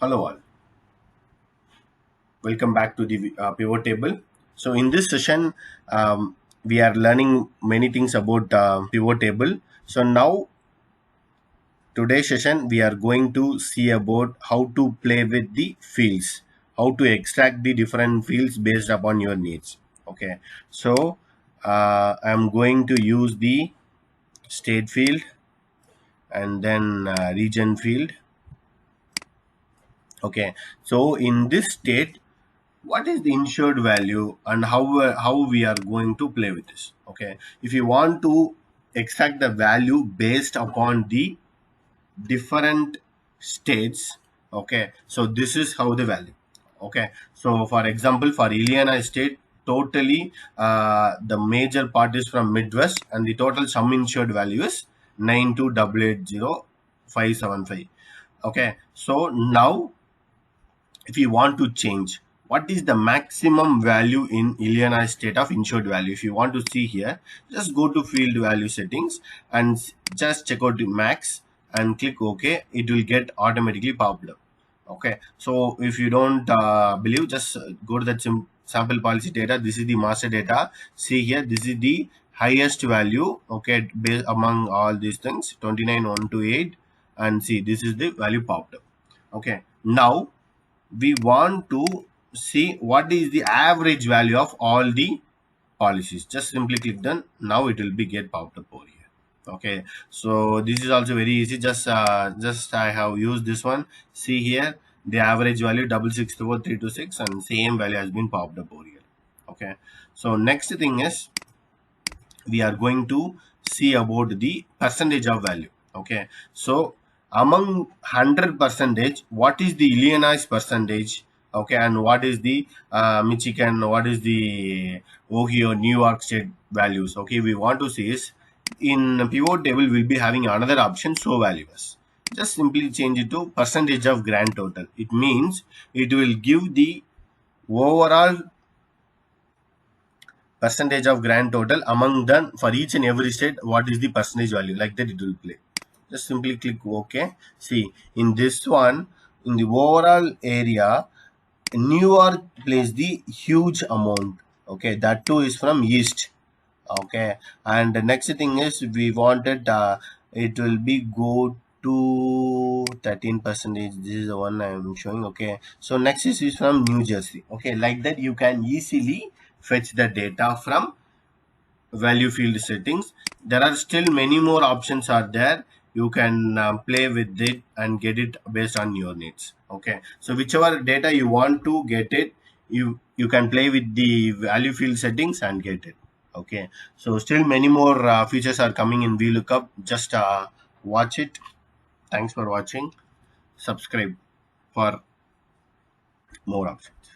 Hello all, welcome back to the pivot table. So in this session, we are learning many things about pivot table. So now today's session we are going to see about how to play with the fields, how to extract the different fields based upon your needs. Okay, so I'm going to use the state field and then region field. Okay, so in this state, what is the insured value and how we are going to play with this. Okay, if you want to extract the value based upon the different states, okay, so this is how the value. Okay, so for example, for Illinois state, totally the major part is from Midwest and the total sum insured value is 9280575. Okay, so now if you want to change what is the maximum value in Illinois state of insured value, if you want to see here, just go to field value settings and just check out the max and click OK. It will get automatically popped up. Okay, so if you don't believe, just go to that sample policy data. This is the master data. See here, this is the highest value, okay, based among all these things, 29128, and see this is the value popped up. Okay, now we want to see what is the average value of all the policies. Just simply click done. Now it will be get popped up over here. Okay, so this is also very easy. Just I have used this one. See here, the average value 6632326 and same value has been popped up over here. Okay, so next thing is we are going to see about the percentage of value. Okay, so among 100 percentage, what is the Illinois percentage? Okay, and what is the Michigan, what is the Ohio, New York state values? Okay, we want to see is in pivot table we'll be having another option, show values. Just simply change it to percentage of grand total. It means it will give the overall percentage of grand total among them for each and every state. What is the percentage value, like that it will play. Just simply click OK. See, in this one, in the overall area, New York plays the huge amount. Okay, that too is from east. Okay, and the next thing is we wanted it will be go to 13 percentage. This is the one I am showing. Okay, so next is from New Jersey. Okay, like that you can easily fetch the data from value field settings. There are still many more options are there. You can play with it and get it based on your needs. Okay, so whichever data you want to get it, you can play with the value field settings and get it. Okay, so still many more features are coming in VLOOKUP. Just watch it. Thanks for watching. Subscribe for more options.